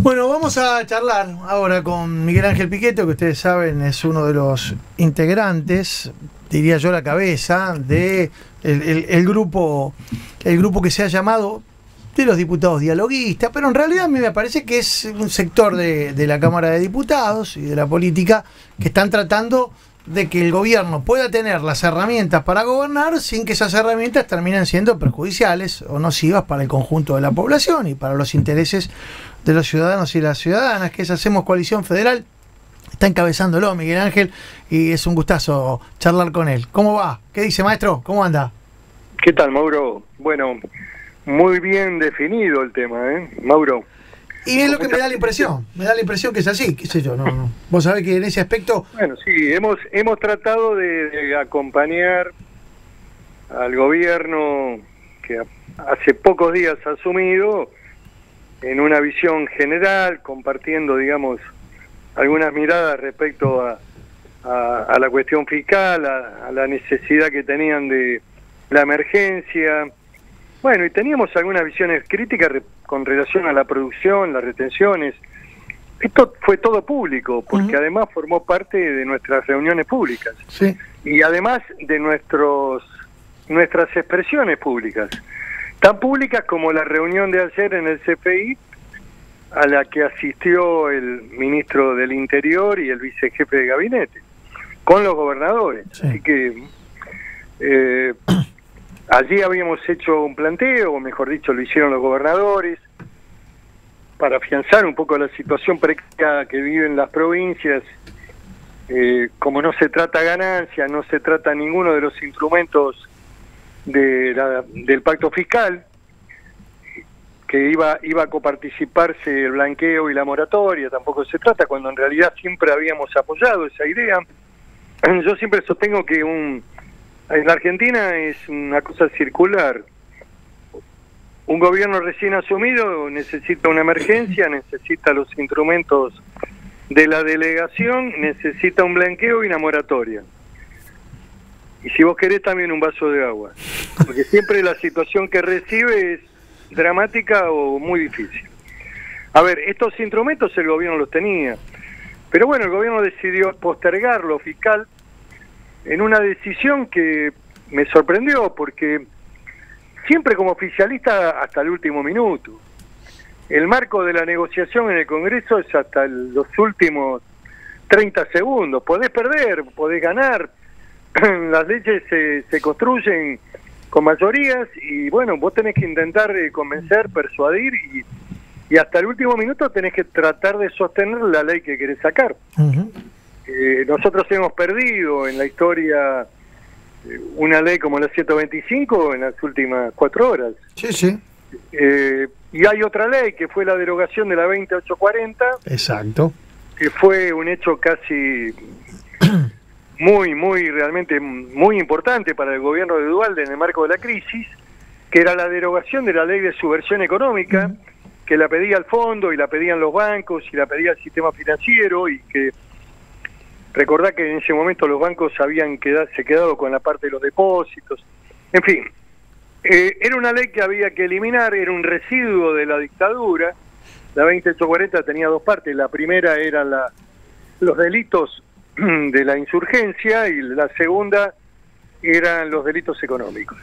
Bueno, vamos a charlar ahora con Miguel Ángel Piqueto, que ustedes saben es uno de los integrantes, diría yo la cabeza, de el grupo que se ha llamado de los diputados dialoguistas, pero en realidad a mí me parece que es un sector de la Cámara de Diputados y de la política que están tratando de que el gobierno pueda tener las herramientas para gobernar sin que esas herramientas terminen siendo perjudiciales o nocivas para el conjunto de la población y para los intereses de los ciudadanos y las ciudadanas, que es Hacemos Coalición Federal. Está encabezándolo Miguel Ángel y es un gustazo charlar con él. ¿Cómo va? ¿Qué dice, maestro? ¿Cómo anda? ¿Qué tal, Mauro? Bueno, muy bien definido el tema, Mauro. Y es lo que me da la impresión que es así, qué sé yo, no. Vos sabés que en ese aspecto... Bueno, sí, hemos tratado de acompañar al gobierno que hace pocos días ha asumido en una visión general, compartiendo, digamos, algunas miradas respecto a la cuestión fiscal, a la necesidad que tenían de la emergencia. Bueno, y teníamos algunas visiones críticas con relación a la producción, las retenciones. Esto fue todo público, porque además formó parte de nuestras reuniones públicas. Sí. Y además de nuestras expresiones públicas. Tan públicas como la reunión de ayer en el CFI, a la que asistió el ministro del Interior y el vicejefe de gabinete, con los gobernadores. Sí. Así que... allí habíamos hecho un planteo, o mejor dicho, lo hicieron los gobernadores, para afianzar un poco la situación precaria que viven las provincias. Como no se trata ganancia, no se trata ninguno de los instrumentos del pacto fiscal, que iba a coparticiparse el blanqueo y la moratoria, tampoco se trata, cuando en realidad siempre habíamos apoyado esa idea. Yo siempre sostengo que en la Argentina es una cosa circular. Un gobierno recién asumido necesita una emergencia, necesita los instrumentos de la delegación, necesita un blanqueo y una moratoria. Y si vos querés también un vaso de agua. Porque siempre la situación que recibe es dramática o muy difícil. A ver, estos instrumentos el gobierno los tenía. Pero bueno, el gobierno decidió postergar lo fiscal en una decisión que me sorprendió, porque siempre como oficialista hasta el último minuto. El marco de la negociación en el Congreso es hasta los últimos 30 segundos. Podés perder, podés ganar. Las leyes se construyen con mayorías y bueno, vos tenés que intentar convencer, persuadir y hasta el último minuto tenés que tratar de sostener la ley que querés sacar. Nosotros hemos perdido en la historia una ley como la 125 en las últimas 4 horas. Sí, sí. Y hay otra ley que fue la derogación de la 20840. Exacto. Que fue un hecho casi realmente muy importante para el gobierno de Duhalde en el marco de la crisis, que era la derogación de la ley de subversión económica, que la pedía el fondo y la pedían los bancos y la pedía el sistema financiero, y que recordá que en ese momento los bancos habían quedado con la parte de los depósitos. En fin, era una ley que había que eliminar, era un residuo de la dictadura. La 20840 tenía dos partes. La primera eran los delitos de la insurgencia y la segunda eran los delitos económicos.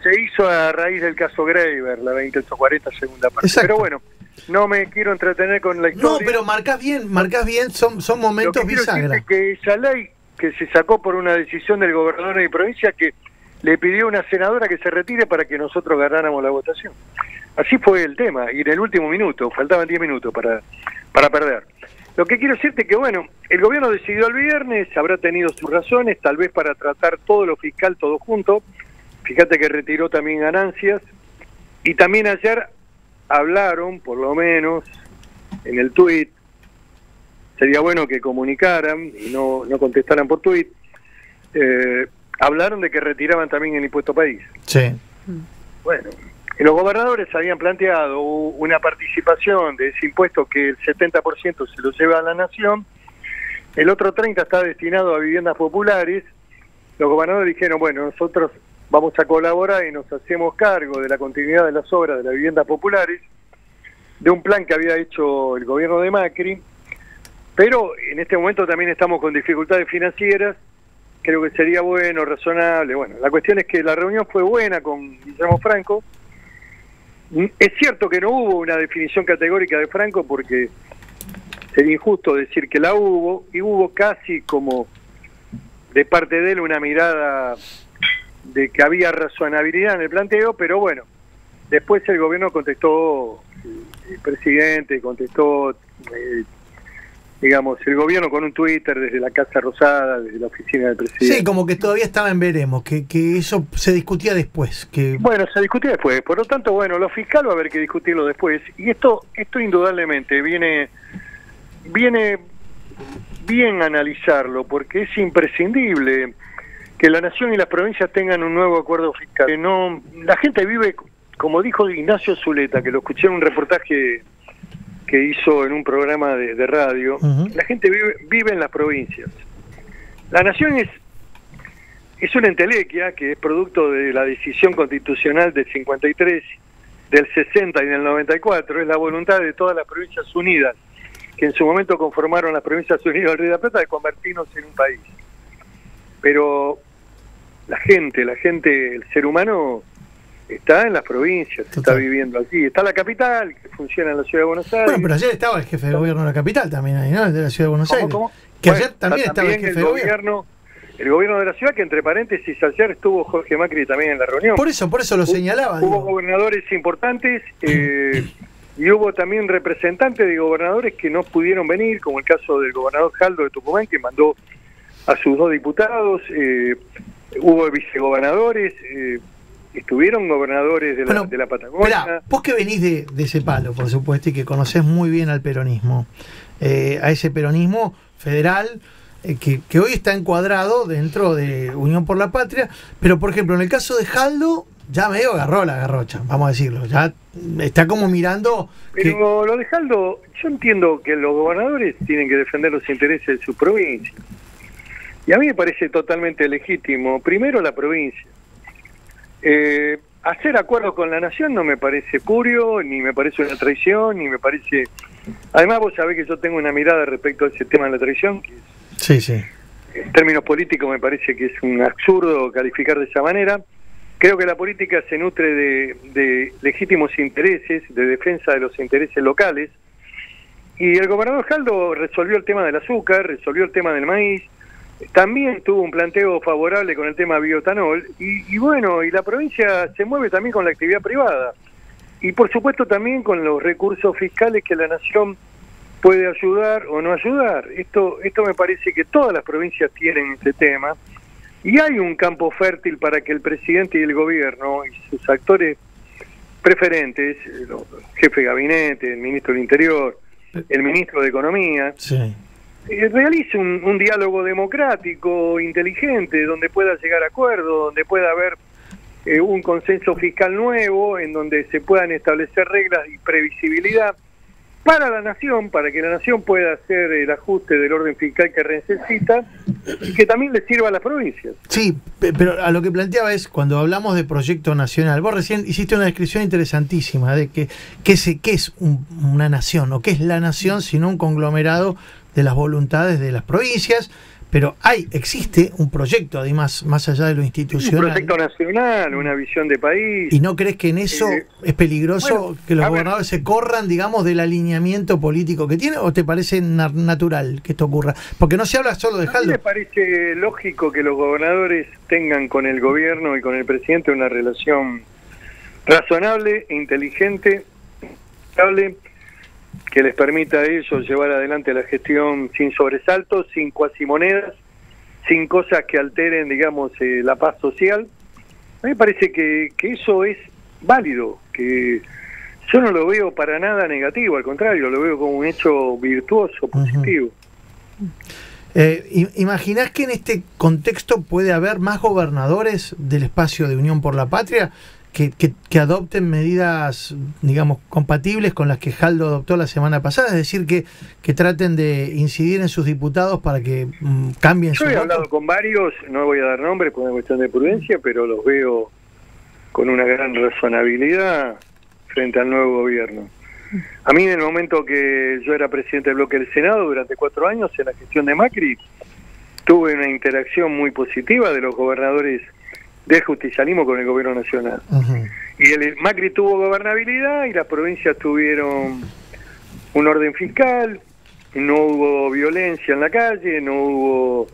Se hizo a raíz del caso Graeber, la 20840 segunda parte. Exacto. Pero bueno, no me quiero entretener con la historia. No, pero marcás bien, son momentos bisagras. Que esa ley que se sacó por una decisión del gobernador de mi provincia, que le pidió a una senadora que se retire para que nosotros ganáramos la votación. Así fue el tema, y en el último minuto, faltaban 10 minutos para perder. Lo que quiero decirte que, bueno, el gobierno decidió el viernes, habrá tenido sus razones, tal vez para tratar todo lo fiscal todo junto. Fíjate que retiró también ganancias, y también ayer hablaron, por lo menos, en el tuit, sería bueno que comunicaran y no contestaran por tuit, hablaron de que retiraban también el impuesto país. Sí. Bueno, los gobernadores habían planteado una participación de ese impuesto que el 70% se lo lleva a la nación, el otro 30% está destinado a viviendas populares. Los gobernadores dijeron, bueno, nosotros vamos a colaborar y nos hacemos cargo de la continuidad de las obras de las viviendas populares. un plan que había hecho el gobierno de Macri, pero en este momento también estamos con dificultades financieras. Creo que sería bueno, razonable. Bueno, la cuestión es que la reunión fue buena con Guillermo Franco. Es cierto que no hubo una definición categórica de Franco, porque sería injusto decir que la hubo, y hubo casi como de parte de él una mirada de que había razonabilidad en el planteo, pero bueno, después el gobierno contestó, el presidente contestó, digamos, el gobierno con un Twitter desde la Casa Rosada, desde la oficina del presidente. Sí, como que todavía estaba en veremos, que eso se discutía después. Bueno, se discutía después, por lo tanto, bueno, lo fiscal va a haber que discutirlo después, y esto indudablemente viene bien analizarlo, porque es imprescindible que la nación y las provincias tengan un nuevo acuerdo fiscal. Que no, la gente vive, como dijo Ignacio Zuleta, que lo escuché en un reportaje que hizo en un programa de radio, la gente vive en las provincias. La nación es una entelequia que es producto de la decisión constitucional del 53, del 60 y del 94, es la voluntad de todas las provincias unidas, que en su momento conformaron las Provincias Unidas del Río de la Plata, de convertirnos en un país. Pero la gente, el ser humano está en las provincias, está viviendo allí. Está la capital, que funciona en la Ciudad de Buenos Aires. Bueno, pero ayer estaba el jefe de gobierno de la capital también ahí, ¿no? El de la Ciudad de Buenos Aires. ¿Cómo? Que bueno, ayer también estaba el jefe de gobierno. El gobierno de la ciudad, que entre paréntesis ayer estuvo Jorge Macri también en la reunión. Por eso lo señalaba. Hubo gobernadores importantes y hubo también representantes de gobernadores que no pudieron venir, como el caso del gobernador Jaldo de Tucumán, que mandó a sus 2 diputados. Hubo vicegobernadores, estuvieron gobernadores de la Patagonia. Esperá, vos que venís de ese palo, por supuesto, y que conocés muy bien al peronismo, a ese peronismo federal, que hoy está encuadrado dentro de Unión por la Patria, pero por ejemplo en el caso de Jaldo ya medio agarró la garrocha, vamos a decirlo, ya está como mirando. Pero lo de Jaldo, yo entiendo que los gobernadores tienen que defender los intereses de su provincia, y a mí me parece totalmente legítimo, primero la provincia. Hacer acuerdos con la nación no me parece purio, ni me parece una traición, ni me parece... Además vos sabés que yo tengo una mirada respecto a ese tema de la traición, que sí. En términos políticos me parece que es un absurdo calificar de esa manera. Creo que la política se nutre de legítimos intereses, de defensa de los intereses locales, y el gobernador Jaldo resolvió el tema del azúcar, resolvió el tema del maíz, también tuvo un planteo favorable con el tema bioetanol, y bueno, y la provincia se mueve también con la actividad privada, y por supuesto también con los recursos fiscales que la nación puede ayudar o no ayudar. Esto me parece que todas las provincias tienen este tema, y hay un campo fértil para que el presidente y el gobierno y sus actores preferentes, el jefe de gabinete, el ministro del Interior, el ministro de Economía, realice un diálogo democrático, inteligente, donde pueda llegar a acuerdos, donde pueda haber un consenso fiscal nuevo, en donde se puedan establecer reglas y previsibilidad para la nación, para que la nación pueda hacer el ajuste del orden fiscal que necesita y que también le sirva a las provincias. Sí, pero a lo que planteaba es, cuando hablamos de proyecto nacional, vos recién hiciste una descripción interesantísima de qué es una nación, o qué es la nación, sino un conglomerado de las voluntades de las provincias, pero existe un proyecto, además, más allá de lo institucional. Un proyecto nacional, una visión de país. ¿Y no crees que en eso es peligroso que los gobernadores se corran, digamos, del alineamiento político que tiene, o te parece natural que esto ocurra? Porque no se habla solo de Jaldo. A mí me parece lógico que los gobernadores tengan con el gobierno y con el presidente una relación razonable, inteligente, estable, que les permita a ellos llevar adelante la gestión sin sobresaltos, sin cuasimonedas, sin cosas que alteren, digamos, la paz social. A mí me parece que eso es válido, que yo no lo veo para nada negativo, al contrario, lo veo como un hecho virtuoso, positivo. ¿Imaginás que en este contexto puede haber más gobernadores del espacio de Unión por la Patria que adopten medidas, digamos, compatibles con las que Jaldo adoptó la semana pasada? Es decir, que traten de incidir en sus diputados para que cambien su voto. Yo he hablado con varios, no voy a dar nombres por una cuestión de prudencia, pero los veo con una gran razonabilidad frente al nuevo gobierno. A mí, en el momento que yo era presidente del bloque del Senado, durante 4 años, en la gestión de Macri, tuve una interacción muy positiva de los gobernadores del justicialismo con el gobierno nacional. Y el Macri tuvo gobernabilidad y las provincias tuvieron un orden fiscal, no hubo violencia en la calle, no hubo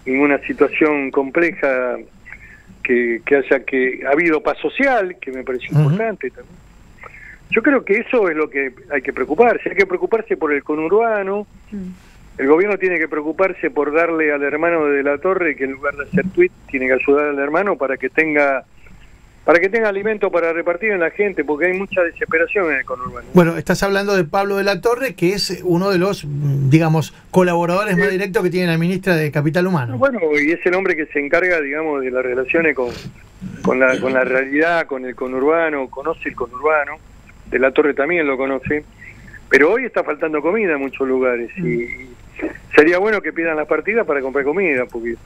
ninguna situación compleja que ha habido paz social, que me pareció importante también. Yo creo que eso es lo que hay que preocuparse por el conurbano. El gobierno tiene que preocuparse por darle al hermano de la Torre, que en lugar de hacer tweet, tiene que ayudar al hermano para que tenga alimento para repartir en la gente, porque hay mucha desesperación en el conurbano. Bueno, estás hablando de Pablo de la Torre, que es uno de los, digamos, colaboradores más directos que tiene la ministra de Capital Humano. Bueno, y es el hombre que se encarga, digamos, de las relaciones con la realidad, con el conurbano, conoce el conurbano. De la Torre también lo conoce, pero hoy está faltando comida en muchos lugares y sería bueno que pidan las partidas para comprar comida, porque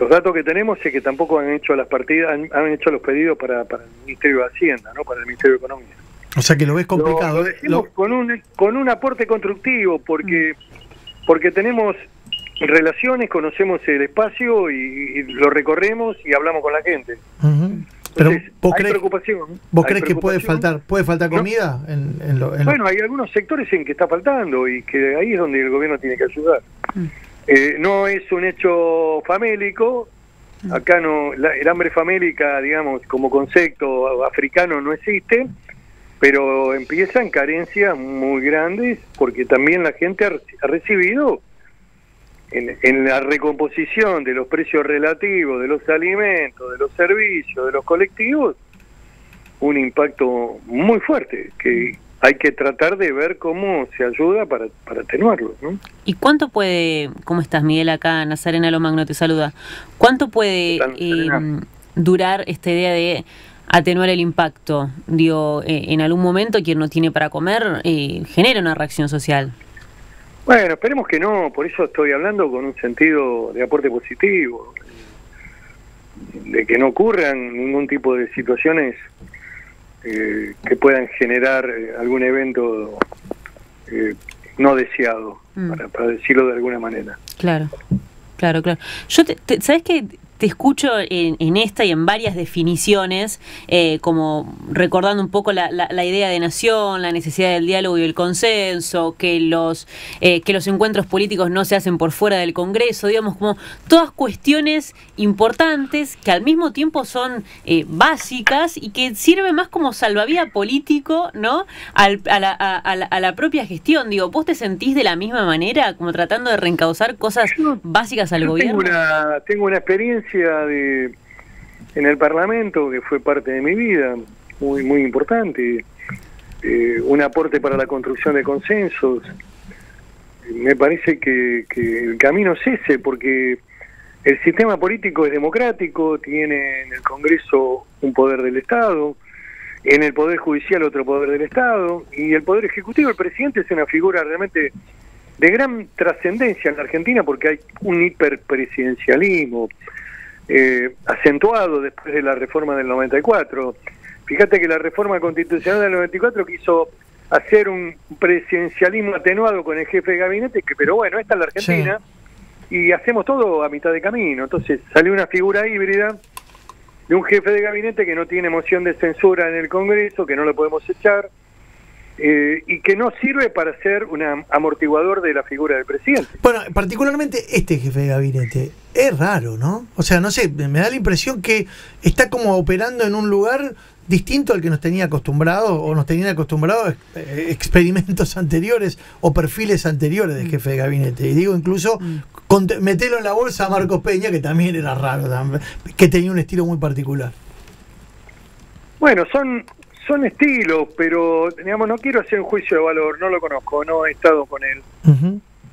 los datos que tenemos es que tampoco han hecho las partidas, han hecho los pedidos para el Ministerio de Hacienda, no para el Ministerio de Economía. O sea que lo ves complicado. Lo decimos con un aporte constructivo, porque tenemos relaciones, conocemos el espacio y lo recorremos y hablamos con la gente. Pero Entonces, ¿vos crees que puede faltar comida? ¿No? Bueno, hay algunos sectores en que está faltando y que ahí es donde el gobierno tiene que ayudar. No es un hecho famélico, acá no, el hambre famélica, digamos, como concepto africano no existe, pero empiezan carencias muy grandes porque también la gente ha recibido en la recomposición de los precios relativos de los alimentos, de los servicios, de los colectivos, un impacto muy fuerte que hay que tratar de ver cómo se ayuda para atenuarlo, ¿no? ¿Y cuánto puede, cómo estás, Miguel? Acá Nazarena Lomagno te saluda. ¿Cuánto puede durar esta idea de atenuar el impacto? Digo, en algún momento quien no tiene para comer genera una reacción social. Bueno, esperemos que no, por eso estoy hablando con un sentido de aporte positivo, de que no ocurran ningún tipo de situaciones que puedan generar algún evento no deseado, para decirlo de alguna manera. Claro. Yo, ¿sabes qué? Te escucho en esta y en varias definiciones, como recordando un poco la idea de nación, la necesidad del diálogo y el consenso, que los encuentros políticos no se hacen por fuera del Congreso, digamos, como todas cuestiones importantes que al mismo tiempo son básicas y que sirven más como salvavidas político, ¿no? A la propia gestión. Digo, ¿vos te sentís de la misma manera, como tratando de reencauzar cosas básicas al gobierno? Tengo una experiencia en el Parlamento que fue parte de mi vida, muy muy importante, un aporte para la construcción de consensos. Me parece que el camino es ese, porque el sistema político es democrático, tiene en el Congreso un poder del Estado, en el Poder Judicial otro poder del Estado, y el Poder Ejecutivo, el presidente, es una figura realmente de gran trascendencia en la Argentina, porque hay un hiperpresidencialismo acentuado después de la reforma del 94. Fíjate que la reforma constitucional del 94 quiso hacer un presidencialismo atenuado con el jefe de gabinete, pero bueno, esta es la Argentina, y hacemos todo a mitad de camino. Entonces salió una figura híbrida de un jefe de gabinete que no tiene moción de censura en el Congreso, que no lo podemos echar, y que no sirve para ser un amortiguador de la figura del presidente. Bueno, particularmente este jefe de gabinete es raro, ¿no? O sea, no sé, me da la impresión que está como operando en un lugar distinto al que nos tenía acostumbrados, o nos tenían acostumbrados experimentos anteriores o perfiles anteriores de jefe de gabinete. Y digo, incluso metelo en la bolsa a Marcos Peña, que también era raro, que tenía un estilo muy particular. Bueno, son estilos, pero digamos, no quiero hacer un juicio de valor, no lo conozco, no he estado con él.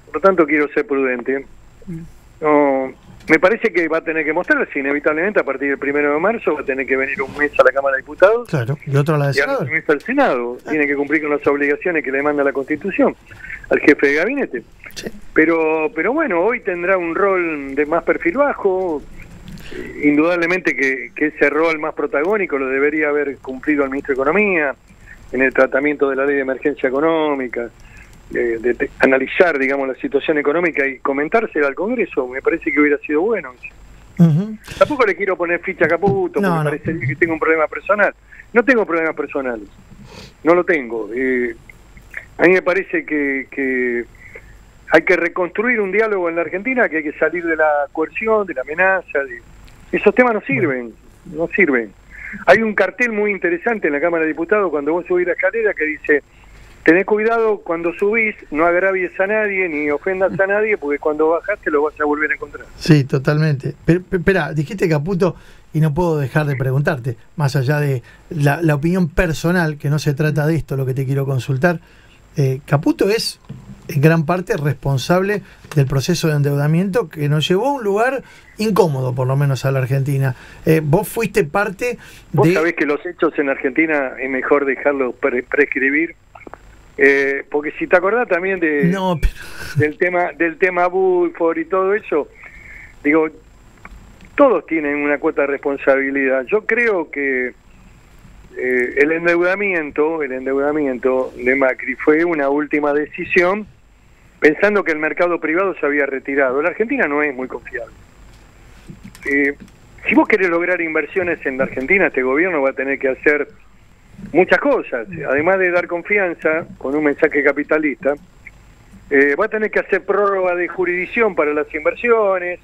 Por lo tanto quiero ser prudente. No, me parece que va a tener que mostrarse inevitablemente a partir del 1 de marzo, va a tener que venir un mes a la Cámara de Diputados, claro, y otro a la de Senado, y un mes al Senado. Tiene que cumplir con las obligaciones que le manda la Constitución al jefe de gabinete. Sí. Pero bueno, hoy tendrá un rol de más perfil bajo. Indudablemente que ese rol más protagónico lo debería haber cumplido el ministro de Economía, en el tratamiento de la ley de emergencia económica, de analizar, digamos, la situación económica y comentársela al Congreso, me parece que hubiera sido bueno. Tampoco le quiero poner ficha a Caputo, porque me parecería que tengo un problema personal. No tengo problemas personales, no lo tengo. A mí me parece que hay que reconstruir un diálogo en la Argentina, que hay que salir de la coerción, de la amenaza. Esos temas no sirven, no sirven. Hay un cartel muy interesante en la Cámara de Diputados cuando vos subís la escalera que dice: tenés cuidado cuando subís, no agravies a nadie ni ofendas a nadie, porque cuando bajás te lo vas a volver a encontrar. Sí, totalmente. Pero, espera, dijiste Caputo y no puedo dejar de preguntarte, más allá de la opinión personal, que no se trata de esto lo que te quiero consultar. Caputo es en gran parte responsable del proceso de endeudamiento que nos llevó a un lugar incómodo, por lo menos a la Argentina. Vos fuiste parte Vos sabés que los hechos en Argentina es mejor dejarlos prescribir, porque si te acordás también del tema Bullford y todo eso, digo, todos tienen una cuota de responsabilidad. Yo creo que el endeudamiento de Macri fue una última decisión, pensando que el mercado privado se había retirado. La Argentina no es muy confiable. Si vos querés lograr inversiones en la Argentina, este gobierno va a tener que hacer muchas cosas. Además de dar confianza con un mensaje capitalista, va a tener que hacer prórroga de jurisdicción para las inversiones,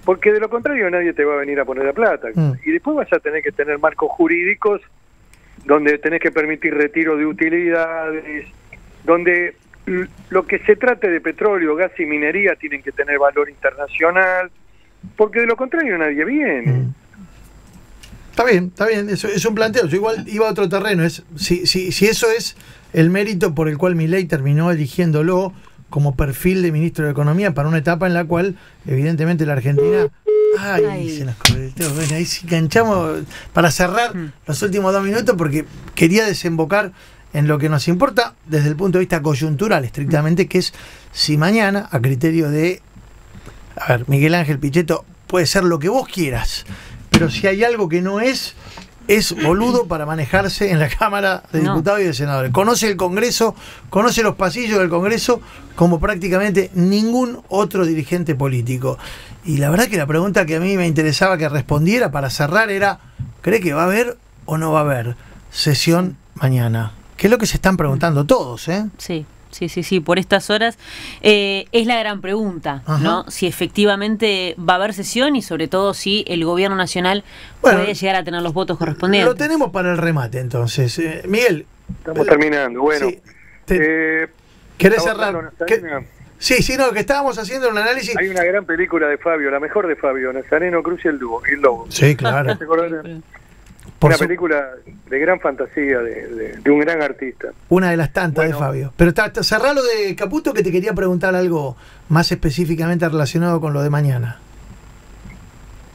porque de lo contrario nadie te va a venir a poner la plata. Y después vas a tener que tener marcos jurídicos donde tenés que permitir retiro de utilidades, donde lo que se trate de petróleo, gas y minería tienen que tener valor internacional, porque de lo contrario nadie viene. Está bien, eso es un planteo. Yo igual iba a otro terreno. Si eso es el mérito por el cual Milei terminó eligiéndolo como perfil de ministro de Economía para una etapa en la cual evidentemente la Argentina... se nos corrió. Bueno, ahí sí enganchamos para cerrar los últimos 2 minutos, porque quería desembocar en lo que nos importa desde el punto de vista coyuntural, estrictamente, que es si mañana, a criterio de Miguel Ángel Pichetto, puede ser lo que vos quieras, pero si hay algo que no es boludo para manejarse en la Cámara de Diputados y de Senadores. Conoce el Congreso, conoce los pasillos del Congreso como prácticamente ningún otro dirigente político. Y la verdad que la pregunta que a mí me interesaba que respondiera para cerrar era: ¿cree que va a haber o no va a haber sesión mañana? Que es lo que se están preguntando todos, ¿eh? Sí, por estas horas. Es la gran pregunta, ¿no? Si efectivamente va a haber sesión y sobre todo si el gobierno nacional puede llegar a tener los votos correspondientes. Lo tenemos para el remate, entonces. Miguel. Estamos terminando. Bueno. Sí, ¿querés cerrar? Que estábamos haciendo un análisis. Hay una gran película de Fabio, la mejor de Fabio, Nazareno Cruz y el Lobo. Sí, claro. Una película de gran fantasía, de un gran artista. Una de las tantas de Fabio. Pero cerrá lo de Caputo, que te quería preguntar algo más específicamente relacionado con lo de mañana.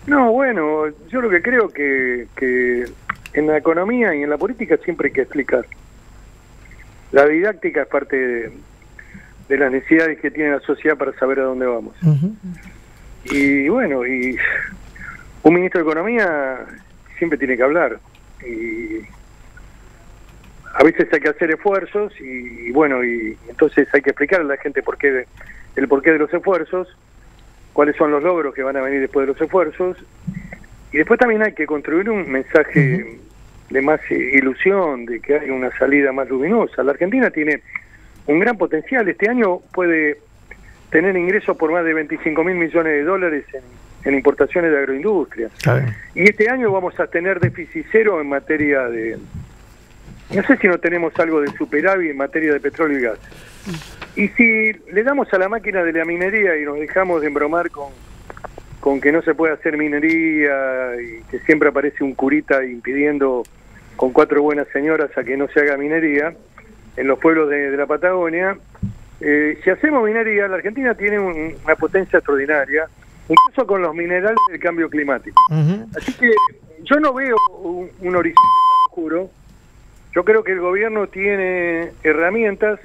No, bueno, yo lo que creo que en la economía y en la política siempre hay que explicar. La didáctica es parte de las necesidades que tiene la sociedad para saber a dónde vamos. Y bueno, y un ministro de Economía siempre tiene que hablar, y a veces hay que hacer esfuerzos y bueno, y entonces hay que explicarle a la gente el porqué de los esfuerzos, cuáles son los logros que van a venir después de los esfuerzos, y después también hay que construir un mensaje de más ilusión, de que hay una salida más luminosa. La Argentina tiene un gran potencial. Este año puede tener ingresos por más de 25.000 millones de dólares en importaciones de agroindustria. Y este año vamos a tener déficit cero en materia de... No sé si no tenemos algo de superávit en materia de petróleo y gas. Y si le damos a la máquina de la minería y nos dejamos de embromar con que no se puede hacer minería y que siempre aparece un curita impidiendo con 4 buenas señoras a que no se haga minería en los pueblos de la Patagonia, si hacemos minería, la Argentina tiene una potencia extraordinaria, incluso con los minerales del cambio climático. Así que yo no veo un horizonte tan oscuro. Yo creo que el gobierno tiene herramientas.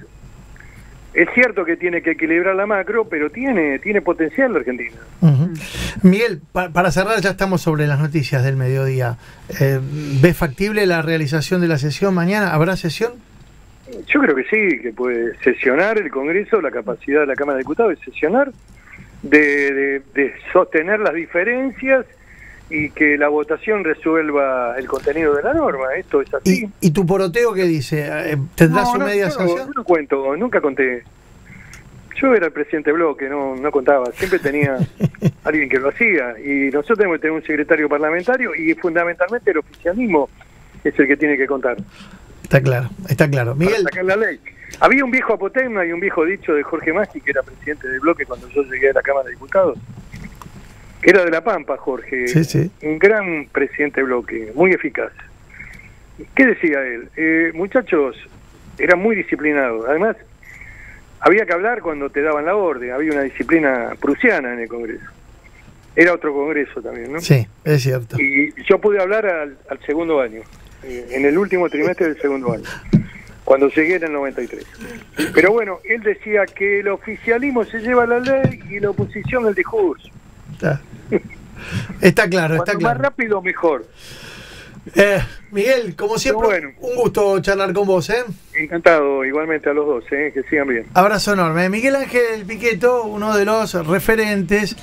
Es cierto que tiene que equilibrar la macro, pero tiene potencial la Argentina. Miguel, para cerrar, ya estamos sobre las noticias del mediodía. ¿Ves factible la realización de la sesión mañana? ¿Habrá sesión? Yo creo que sí, que puede sesionar el Congreso, la capacidad de la Cámara de Diputados es sesionar, de sostener las diferencias y que la votación resuelva el contenido de la norma. Esto es así. ¿Y tu poroteo qué dice? ¿Tendrás su media sanción? No cuento, nunca conté. Yo era el presidente bloque, no contaba. Siempre tenía alguien que lo hacía. Y nosotros tenemos que tener un secretario parlamentario y fundamentalmente el oficialismo es el que tiene que contar. Está claro, está claro. Miguel. Para sacar la ley. Había un viejo apotegma y un viejo dicho de Jorge Maggi, que era presidente del bloque cuando yo llegué a la Cámara de Diputados, que era de La Pampa, Jorge. Sí, sí. Un gran presidente del bloque, muy eficaz. ¿Qué decía él? Muchachos, era muy disciplinado. Además, había que hablar cuando te daban la orden. Había una disciplina prusiana en el Congreso. Era otro Congreso también, ¿no? Sí, es cierto. Y yo pude hablar al segundo año, en el último trimestre del segundo año, cuando llegué en el 93. Pero bueno, él decía que el oficialismo se lleva la ley y la oposición el discurso. Está claro, está Cuanto claro. más rápido, mejor. Miguel, como siempre, bueno, un gusto charlar con vos, ¿eh? Encantado, igualmente a los dos, que sigan bien. Abrazo enorme. Miguel Ángel Pichetto, uno de los referentes